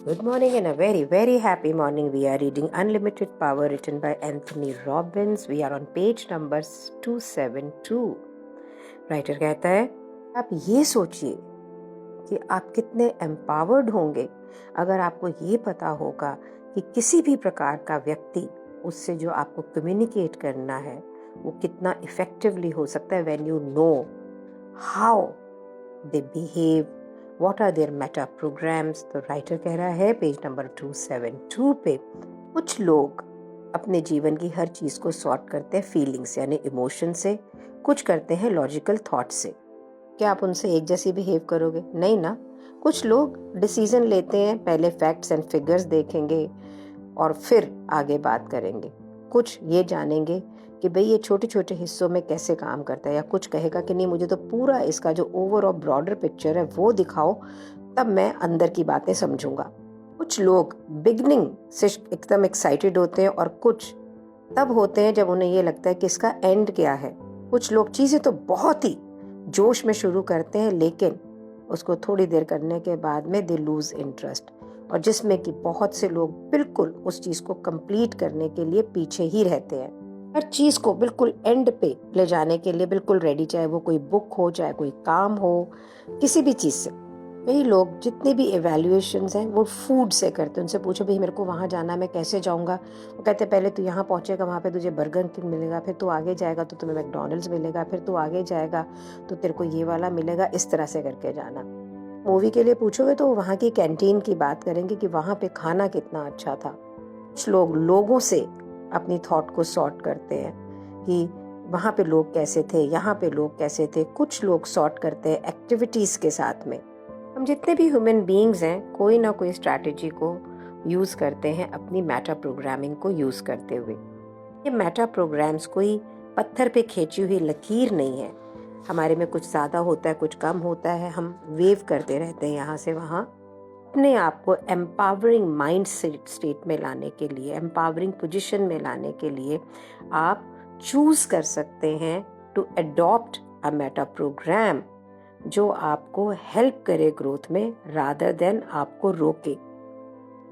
Good morning and a very, very happy morning. We are reading Unlimited Power written by Anthony Robbins. We are on page number 272. Writer कहता है, आप ये सोचिए कि आप कितने एम्पावर्ड होंगे अगर आपको ये पता होगा कि किसी भी प्रकार का व्यक्ति उससे जो आपको कम्युनिकेट करना है वो कितना इफेक्टिवली हो सकता है when you know how they behave, what are their meta programs. तो राइटर कह रहा है पेज नंबर 272 पे, कुछ लोग अपने जीवन की हर चीज को सॉर्ट करते हैं फीलिंग्स यानी इमोशन से, कुछ करते हैं लॉजिकल थॉट से। क्या आप उनसे एक जैसी बिहेव करोगे? नहीं ना। कुछ लोग डिसीजन लेते हैं, पहले फैक्ट्स एंड फिगर्स देखेंगे और फिर आगे बात करेंगे। कुछ ये जानेंगे कि भाई ये छोटे छोटे हिस्सों में कैसे काम करता है, या कुछ कहेगा कि नहीं मुझे तो पूरा इसका जो ओवर और ब्रॉडर पिक्चर है वो दिखाओ, तब मैं अंदर की बातें समझूंगा। कुछ लोग बिगनिंग से एकदम एक्साइटेड होते हैं और कुछ तब होते हैं जब उन्हें ये लगता है कि इसका एंड क्या है। कुछ लोग चीजें तो बहुत ही जोश में शुरू करते हैं लेकिन उसको थोड़ी देर करने के बाद में दे लूज इंटरेस्ट, और जिसमें कि बहुत से लोग बिल्कुल उस चीज को कंप्लीट करने के लिए पीछे ही रहते हैं, हर चीज को बिल्कुल एंड पे ले जाने के लिए बिल्कुल रेडी, चाहे वो कोई बुक हो, चाहे कोई काम हो, किसी भी चीज से। कई लोग जितने भी एवेल्युएशंस हैं वो फूड से करते हैं। उनसे पूछो भाई मेरे को वहाँ जाना, मैं कैसे जाऊँगा? वो कहते हैं पहले तू यहाँ पहुँचेगा, वहाँ पे तुझे बर्गर किंग मिलेगा, फिर तू आगे जाएगा तो तुम्हें मैकडॉनल्ड्स मिलेगा, फिर तू आगे जाएगा तो तेरे को ये वाला मिलेगा, इस तरह से करके जाना। मूवी के लिए पूछोगे तो वहाँ की कैंटीन की बात करेंगे कि वहाँ पे खाना कितना अच्छा था। कुछ लोग लोगों से अपनी थॉट को सॉर्ट करते हैं कि वहाँ पे लोग कैसे थे, यहाँ पे लोग कैसे थे। कुछ लोग सॉर्ट करते हैं एक्टिविटीज के साथ में। हम जितने भी ह्यूमन बीइंग्स हैं कोई ना कोई स्ट्रैटेजी को यूज करते हैं अपनी मेटा प्रोग्रामिंग को यूज करते हुए। ये मेटा प्रोग्राम्स कोई पत्थर पे खींची हुई लकीर नहीं है। हमारे में कुछ ज्यादा होता है, कुछ कम होता है, हम वेव करते रहते हैं यहाँ से वहाँ। अपने आप को एम्पावरिंग माइंड स्टेट में लाने के लिए, एम्पावरिंग पोजीशन में लाने के लिए आप चूज कर सकते हैं to adopt a meta program जो आपको हेल्प करे ग्रोथ में रादर देन आपको रोके।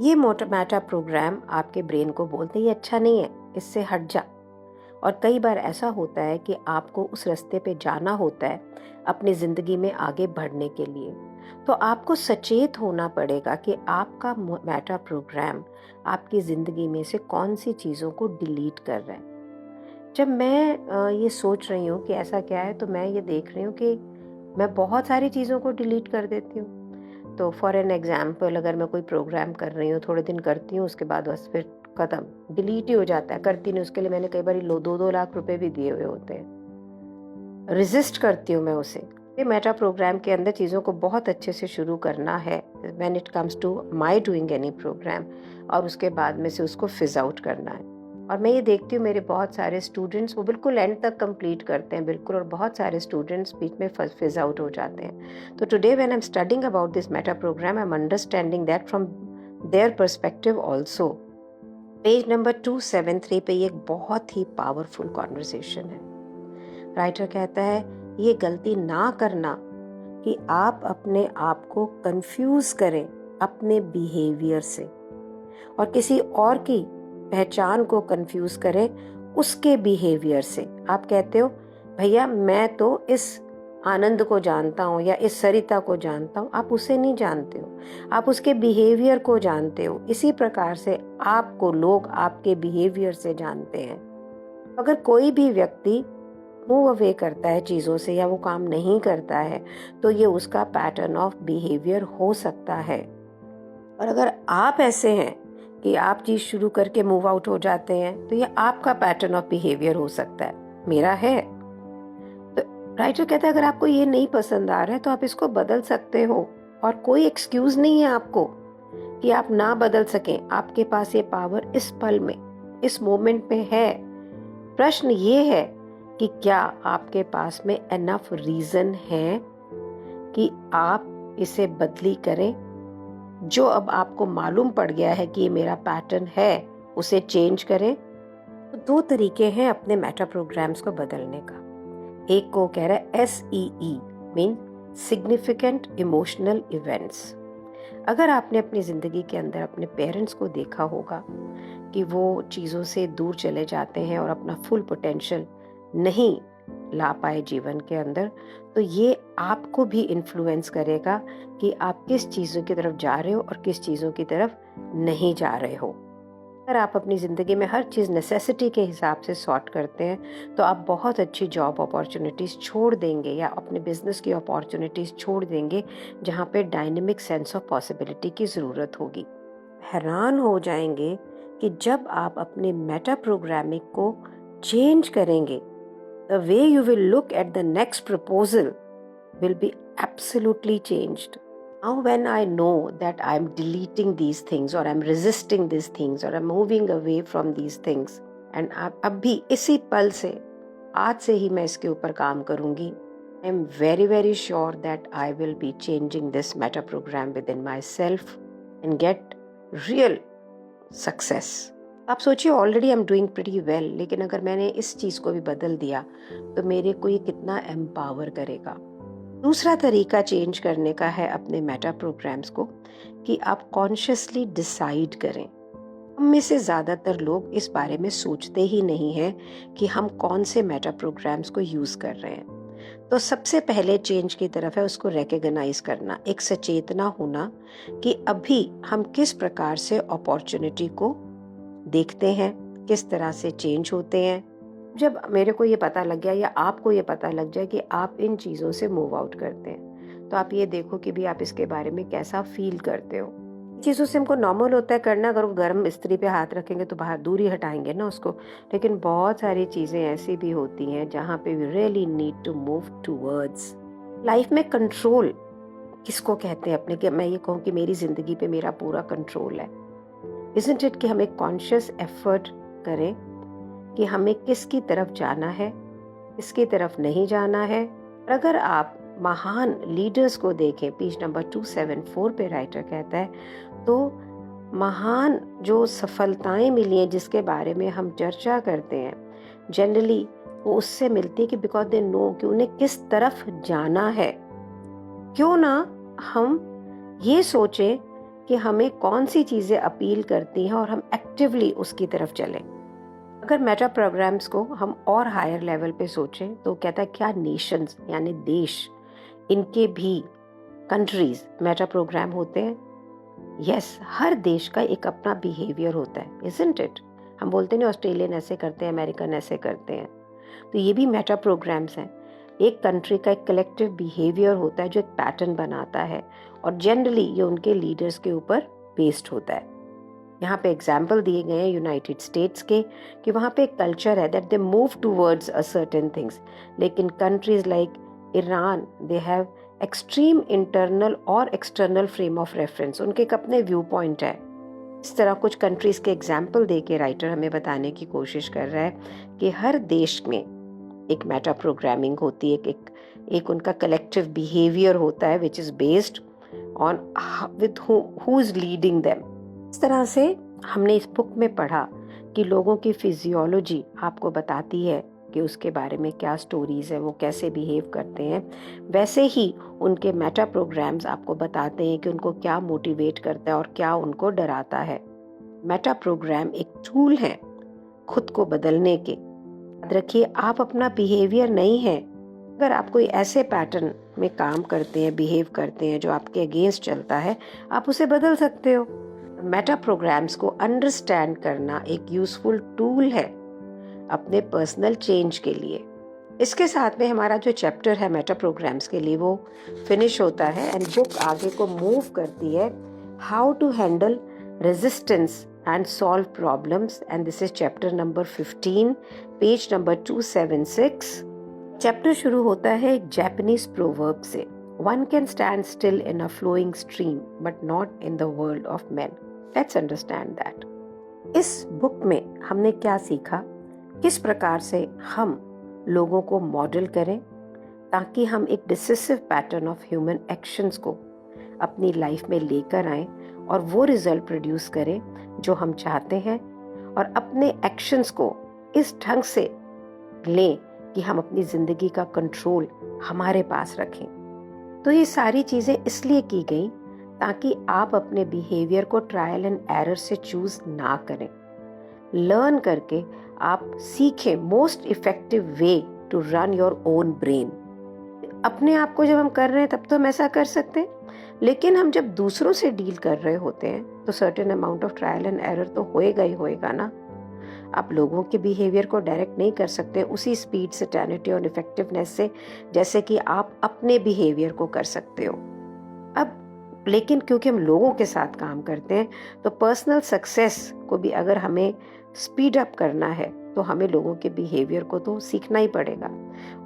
ये मेटा प्रोग्राम आपके ब्रेन को बोलते ये अच्छा नहीं है, इससे हट जा। और कई बार ऐसा होता है कि आपको उस रास्ते पे जाना होता है अपनी जिंदगी में आगे बढ़ने के लिए, तो आपको सचेत होना पड़ेगा कि आपका मेटा प्रोग्राम आपकी जिंदगी में से कौन सी चीजों को डिलीट कर रहा है। जब मैं ये सोच रही हूँ कि ऐसा क्या है, तो मैं ये देख रही हूँ कि मैं बहुत सारी चीज़ों को डिलीट कर देती हूँ। तो फॉर एन एग्जाम्पल, अगर मैं कोई प्रोग्राम कर रही हूँ, थोड़े दिन करती हूँ, उसके बाद बस फिर खत्म, डिलीट ही हो जाता है, करती नहीं। उसके लिए मैंने कई बार 2-2 लाख रुपए भी दिए हुए होते हैं। रेजिस्ट करती हूँ मैं उसे। ये मेटा प्रोग्राम के अंदर चीज़ों को बहुत अच्छे से शुरू करना है when it comes to my doing any program, और उसके बाद में से उसको फिज आउट करना है। और मैं ये देखती हूँ मेरे बहुत सारे स्टूडेंट्स वो बिल्कुल एंड तक कंप्लीट करते हैं बिल्कुल, और बहुत सारे स्टूडेंट्स बीच में फिज आउट हो जाते हैं। तो today when I am studying about this meta program, I am understanding that from their perspective also. Page number 273 पे ये एक बहुत ही पावरफुल कॉन्वर्सेशन है। राइटर कहता है ये गलती ना करना कि आप अपने आप को कंफ्यूज करें अपने बिहेवियर से, और किसी और की पहचान को कंफ्यूज करें उसके बिहेवियर से। आप कहते हो भैया मैं तो इस आनंद को जानता हूँ या इस सरिता को जानता हूँ, आप उसे नहीं जानते हो, आप उसके बिहेवियर को जानते हो। इसी प्रकार से आपको लोग आपके बिहेवियर से जानते हैं। अगर कोई भी व्यक्ति मूव अवे करता है चीजों से या वो काम नहीं करता है तो ये उसका पैटर्न ऑफ बिहेवियर हो सकता है। और अगर आप ऐसे हैं कि आप चीज शुरू करके मूव आउट हो जाते हैं तो ये आपका पैटर्न ऑफ बिहेवियर हो सकता है, मेरा है। तो राइटर कहता है अगर आपको ये नहीं पसंद आ रहा है तो आप इसको बदल सकते हो, और कोई एक्सक्यूज नहीं है आपको कि आप ना बदल सकें। आपके पास ये पावर इस पल में, इस मोमेंट में है। प्रश्न ये है कि क्या आपके पास में एनफ रीजन है कि आप इसे बदली करें। जो अब आपको मालूम पड़ गया है कि ये मेरा पैटर्न है, उसे चेंज करें। तो 2 तरीके हैं अपने मेटा प्रोग्राम्स को बदलने का। एक को कह रहा है SEE mean significant emotional events. अगर आपने अपनी ज़िंदगी के अंदर अपने पेरेंट्स को देखा होगा कि वो चीज़ों से दूर चले जाते हैं और अपना फुल पोटेंशियल नहीं ला पाए जीवन के अंदर, तो ये आपको भी इन्फ्लुएंस करेगा कि आप किस चीज़ों की तरफ जा रहे हो और किस चीज़ों की तरफ नहीं जा रहे हो। अगर आप अपनी ज़िंदगी में हर चीज़ नेसेसिटी के हिसाब से सॉर्ट करते हैं, तो आप बहुत अच्छी जॉब अपॉर्चुनिटीज़ छोड़ देंगे या अपने बिजनेस की अपॉर्चुनिटीज़ छोड़ देंगे जहाँ पे डायनेमिक सेंस ऑफ पॉसिबिलिटी की ज़रूरत होगी। हैरान हो जाएंगे कि जब आप अपने मेटा प्रोग्रामिंग को चेंज करेंगे, the way you will look at the next proposal will be absolutely changed. Now when I know that I'm deleting these things or I'm resisting these things or I'm moving away from these things and अब भी इसी पल से आज से ही मैं इसके ऊपर काम करूंगी, I am very very sure that I will be changing this meta program within myself and get real success. आप सोचिए already I am doing pretty well, लेकिन अगर मैंने इस चीज़ को भी बदल दिया तो मेरे को ये कितना एम्पावर करेगा। दूसरा तरीका चेंज करने का है अपने मेटा प्रोग्राम्स को कि आप कॉन्शियसली डिसाइड करें। हम में से ज़्यादातर लोग इस बारे में सोचते ही नहीं हैं कि हम कौन से मेटा प्रोग्राम्स को यूज़ कर रहे हैं। तो सबसे पहले चेंज की तरफ है उसको रिकॉग्नाइज करना, एक सचेतना होना कि अभी हम किस प्रकार से अपॉर्चुनिटी को देखते हैं, किस तरह से चेंज होते हैं। जब मेरे को ये पता लग गया या आपको ये पता लग जाए कि आप इन चीज़ों से मूव आउट करते हैं, तो आप ये देखो कि भी आप इसके बारे में कैसा फील करते हो। चीज़ों से हमको नॉर्मल होता है करना, अगर वो गर्म इस्त्री पे हाथ रखेंगे तो बाहर दूर ही हटाएंगे ना उसको, लेकिन बहुत सारी चीज़ें ऐसी भी होती हैं जहाँ पे we really need to move towards. Life में कंट्रोल किसको कहते हैं अपने, कि मैं ये कहूँ कि मेरी ज़िंदगी पे मेरा पूरा कंट्रोल है। इज़न्ट इट कि हम एक कॉन्शियस एफर्ट करें कि हमें किसकी तरफ जाना है, किसकी तरफ नहीं जाना है। और अगर आप महान लीडर्स को देखें, पेज नंबर 274 पे राइटर कहता है, तो महान जो सफलताएं मिली हैं जिसके बारे में हम चर्चा करते हैं, जनरली वो उससे मिलती है कि बिकॉज दे नो कि उन्हें किस तरफ जाना है। क्यों ना हम ये सोचें कि हमें कौन सी चीज़ें अपील करती हैं और हम एक्टिवली उसकी तरफ चलें। अगर मेटा प्रोग्राम्स को हम और हायर लेवल पे सोचें तो कहता है क्या नेशंस यानी देश, इनके भी कंट्रीज मेटा प्रोग्राम होते हैं। यस, हर देश का एक अपना बिहेवियर होता है, इजंट इट। हम बोलते हैं ऑस्ट्रेलियन ऐसे करते हैं, अमेरिकन ऐसे करते हैं, तो ये भी मेटा प्रोग्राम्स हैं। एक कंट्री का एक कलेक्टिव बिहेवियर होता है जो एक पैटर्न बनाता है और जनरली ये उनके लीडर्स के ऊपर बेस्ड होता है। यहाँ पे एग्जाम्पल दिए गए हैं यूनाइटेड स्टेट्स के कि वहाँ पे एक कल्चर है that they move towards a certain things, लेकिन countries like Iran they have extreme internal और एक्सटर्नल फ्रेम ऑफ रेफरेंस, उनके एक अपने व्यू पॉइंट है। इस तरह कुछ कंट्रीज के एग्जाम्पल दे के राइटर हमें बताने की कोशिश कर रहा है कि हर देश में एक मेटा प्रोग्रामिंग होती है, एक उनका कलेक्टिव बिहेवियर होता है which is based on with who is leading them. इस तरह से हमने इस बुक में पढ़ा कि लोगों की फिजियोलॉजी आपको बताती है कि उसके बारे में क्या स्टोरीज है, वो कैसे बिहेव करते हैं। वैसे ही उनके मेटा प्रोग्राम्स आपको बताते हैं कि उनको क्या मोटिवेट करता है और क्या उनको डराता है। मेटा प्रोग्राम एक टूल है खुद को बदलने के। याद रखिए, आप अपना बिहेवियर नहीं है। अगर आप कोई ऐसे पैटर्न में काम करते हैं, बिहेव करते हैं जो आपके अगेंस्ट चलता है, आप उसे बदल सकते हो। मेटा प्रोग्राम्स को अंडरस्टैंड करना एक यूजफुल टूल है अपने पर्सनल चेंज के लिए। इसके साथ में हमारा जो चैप्टर है मेटा प्रोग्राम्स के लिए वो फिनिश होता है एंड बुक आगे को मूव करती है how to handle resistance and solve problems, and this is chapter number 15, page number 276। Chapter शुरू होता है एक जापानीज प्रोवर्ब से, one can stand still in a flowing stream but not in the world of men. Let's understand that. इस book में हमने क्या सीखा, किस प्रकार से हम लोगों को मॉडल करें ताकि हम एक decisive pattern of human actions को अपनी लाइफ में लेकर आएं और वो रिजल्ट प्रोड्यूस करें जो हम चाहते हैं, और अपने एक्शंस को इस ढंग से लें कि हम अपनी जिंदगी का कंट्रोल हमारे पास रखें। तो ये सारी चीजें इसलिए की गई ताकि आप अपने बिहेवियर को ट्रायल एंड एरर से चूज ना करें। लर्न करके आप सीखें most effective way to run your own brain. अपने आप को जब हम कर रहे हैं तब तो हम ऐसा कर सकते हैं, लेकिन हम जब दूसरों से डील कर रहे होते हैं तो certain amount of trial and error तो होएगा ही होएगा ना। आप लोगों के बिहेवियर को डायरेक्ट नहीं कर सकते उसी स्पीड, सैटिनिटी और इफेक्टिवनेस से जैसे कि आप अपने बिहेवियर को कर सकते हो। अब लेकिन क्योंकि हम लोगों के साथ काम करते हैं तो पर्सनल सक्सेस को भी अगर हमें स्पीड अप करना है तो हमें लोगों के बिहेवियर को तो सीखना ही पड़ेगा,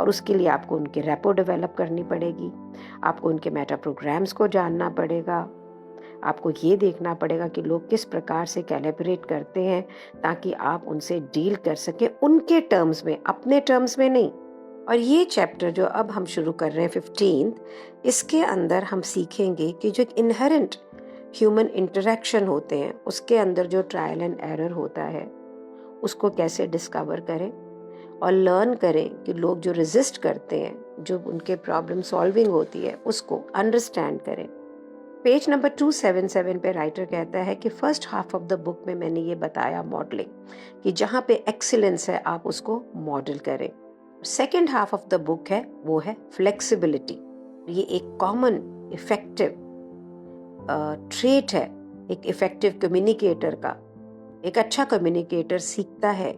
और उसके लिए आपको उनके रैपो डेवलप करनी पड़ेगी, आपको उनके मेटा प्रोग्राम्स को जानना पड़ेगा, आपको ये देखना पड़ेगा कि लोग किस प्रकार से कैलिब्रेट करते हैं ताकि आप उनसे डील कर सकें उनके टर्म्स में, अपने टर्म्स में नहीं। और ये चैप्टर जो अब हम शुरू कर रहे हैं 15th, इसके अंदर हम सीखेंगे कि जो एक इनहेरेंट ह्यूमन इंटरेक्शन होते हैं उसके अंदर जो ट्रायल एंड एरर होता है उसको कैसे डिस्कवर करें और लर्न करें कि लोग जो रेजिस्ट करते हैं, जो उनके प्रॉब्लम सॉल्विंग होती है, उसको अंडरस्टैंड करें। पेज नंबर 277 पे राइटर कहता है कि first half of the book में मैंने ये बताया मॉडलिंग, कि जहाँ पे एक्सीलेंस है आप उसको मॉडल करें। Second half of the book है वो है फ्लेक्सिबिलिटी। ये एक कॉमन इफेक्टिव ट्रेट है एक इफेक्टिव कम्युनिकेटर का। एक अच्छा कम्युनिकेटर सीखता है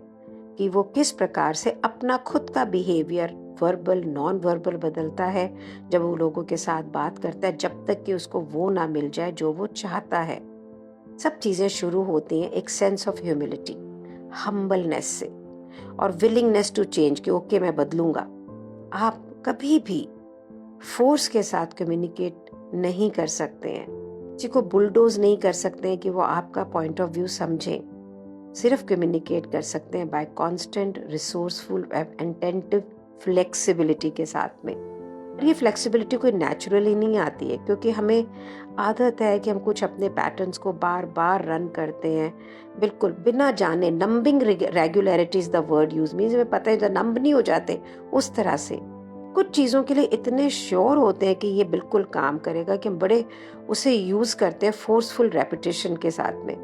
कि वो किस प्रकार से अपना खुद का बिहेवियर वर्बल नॉन वर्बल बदलता है जब वो लोगों के साथ बात करता है, जब तक कि उसको वो ना मिल जाए जो वो चाहता है। सब चीजें शुरू होती हैं एक सेंस ऑफ ह्यूमिलिटी, हम्बलनेस से और विलिंगनेस टू चेंज कि ओके मैं बदलूंगा। आप कभी भी फोर्स के साथ कम्युनिकेट नहीं कर सकते हैं, किसी को बुलडोज नहीं कर सकते हैं कि वो आपका पॉइंट ऑफ व्यू समझें। सिर्फ कम्युनिकेट कर सकते हैं bye constant resourceful attentive flexibility के साथ में। ये फ्लेक्सिबिलिटी कोई नेचुरली नहीं आती है, क्योंकि हमें आदत है कि हम कुछ अपने पैटर्न्स को बार बार रन करते हैं बिल्कुल बिना जाने। Numbing regularity is the word use, means हमें पता है नंब नहीं हो जाते उस तरह से। कुछ चीज़ों के लिए इतने श्योर होते हैं कि ये बिल्कुल काम करेगा कि हम बड़े उसे यूज करते हैं फोर्सफुल रेपिटेशन के साथ में।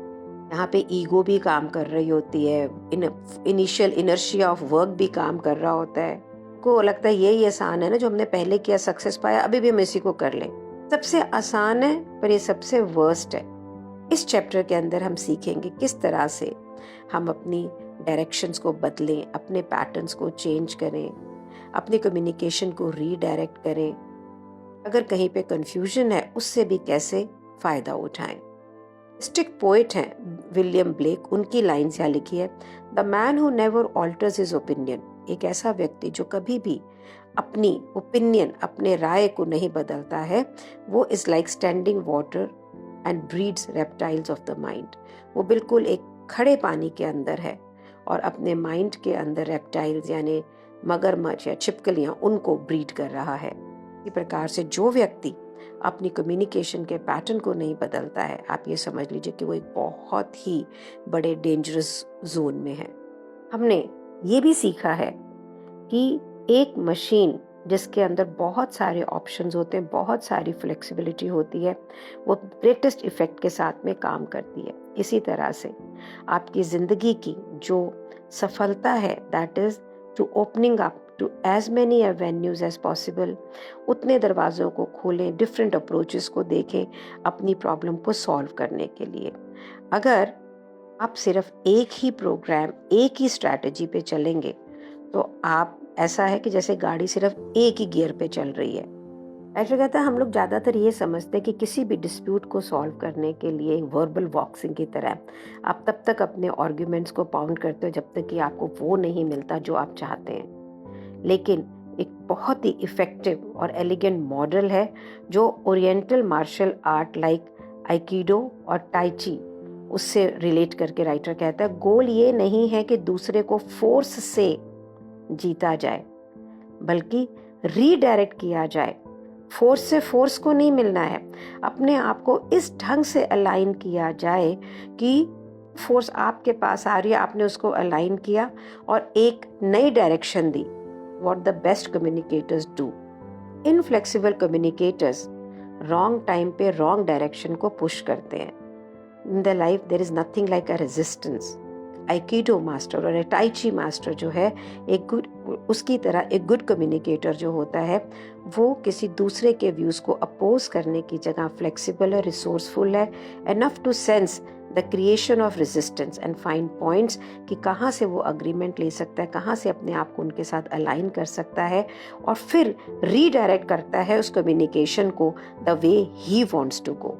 यहाँ पे ईगो भी काम कर रही होती है, इनिशियल इनर्शिया ऑफ वर्क भी काम कर रहा होता है। को लगता है यही आसान है ना, जो हमने पहले किया सक्सेस पाया, अभी भी हम इसी को कर लें। सबसे आसान है पर ये सबसे वर्स्ट है। इस चैप्टर के अंदर हम सीखेंगे किस तरह से हम अपनी डायरेक्शंस को बदलें, अपने पैटर्न्स को चेंज करें, अपनी कम्युनिकेशन को रीडायरेक्ट करें, अगर कहीं पे कंफ्यूजन है उससे भी कैसे फायदा उठाएं। स्टिक पोएट हैं विलियम ब्लेक, उनकी लाइन्स यहाँ लिखी है, the man who never alters his opinion, एक ऐसा व्यक्ति जो कभी भी अपनी ओपिनियन, अपने राय को नहीं बदलता है, वो is like standing water and breeds reptiles of the mind. वो बिल्कुल एक खड़े पानी के अंदर है और अपने माइंड के अंदर रेप्टाइल्स यानी मगरमच्छ या छिपकलियां उनको ब्रीड कर रहा है। इसी प्रकार से जो व्यक्ति अपनी कम्युनिकेशन के पैटर्न को नहीं बदलता है, आप ये समझ लीजिए कि वो एक बहुत ही बड़े डेंजरस जोन में है। हमने ये भी सीखा है कि एक मशीन जिसके अंदर बहुत सारे ऑप्शंस होते हैं, बहुत सारी फ्लेक्सिबिलिटी होती है, वो ग्रेटेस्ट इफेक्ट के साथ में काम करती है। इसी तरह से आपकी जिंदगी की जो सफलता है, that is to opening up to as many avenues as possible. उतने दरवाज़ों को खोलें, डिफरेंट अप्रोचेस को देखें अपनी प्रॉब्लम को सॉल्व करने के लिए। अगर आप सिर्फ एक ही प्रोग्राम, एक ही स्ट्रैटेजी पे चलेंगे तो आप ऐसा है कि जैसे गाड़ी सिर्फ एक ही गियर पे चल रही है। ऐसा कहता है हम लोग ज़्यादातर ये समझते हैं कि किसी भी डिस्प्यूट को सॉल्व करने के लिए एक वर्बल बॉक्सिंग की तरह आप तब तक अपने आर्ग्यूमेंट्स को पाउंड करते हो जब तक कि आपको वो नहीं मिलता जो आप चाहते हैं। लेकिन एक बहुत ही इफेक्टिव और एलिगेंट मॉडल है जो oriental martial art like aikido और टाइची, उससे रिलेट करके राइटर कहता है गोल ये नहीं है कि दूसरे को फोर्स से जीता जाए, बल्कि रीडायरेक्ट किया जाए। फोर्स से फोर्स को नहीं मिलना है, अपने आप को इस ढंग से अलाइन किया जाए कि फोर्स आपके पास आ रही है, आपने उसको अलाइन किया और एक नई डायरेक्शन दी। What the best communicators do. Inflexible communicators wrong time पे रॉन्ग डायरेक्शन को पुश करते हैं। In the life there is nothing like a resistance. Aikido master और टाइची मास्टर जो है एक गुड, उसकी तरह एक गुड कम्युनिकेटर जो होता है वो किसी दूसरे के व्यूज़ को अपोज करने की जगह फ्लेक्सिबल है, रिसोर्सफुल है, enough to sense the creation of resistance and find points कि कहाँ से वो अग्रीमेंट ले सकता है, कहाँ से अपने आप को उनके साथ अलाइन कर सकता है और फिर रीडायरेक्ट करता है उस कम्युनिकेशन को the way he wants to go.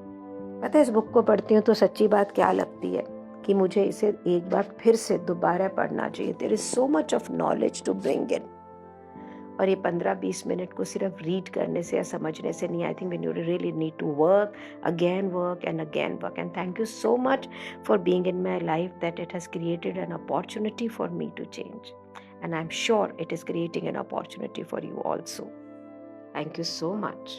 पता है, इस बुक को पढ़ती हूँ तो सच्ची बात क्या लगती है कि मुझे इसे एक बार फिर से दोबारा पढ़ना चाहिए। There is so much of knowledge to bring in. और ये 15-20 मिनट को सिर्फ रीड करने से या समझने से नहीं, I think we really need to work and work and thank you so much for being in my life that it has created an opportunity for me to change and I am sure it is creating an opportunity for you also. Thank you so much.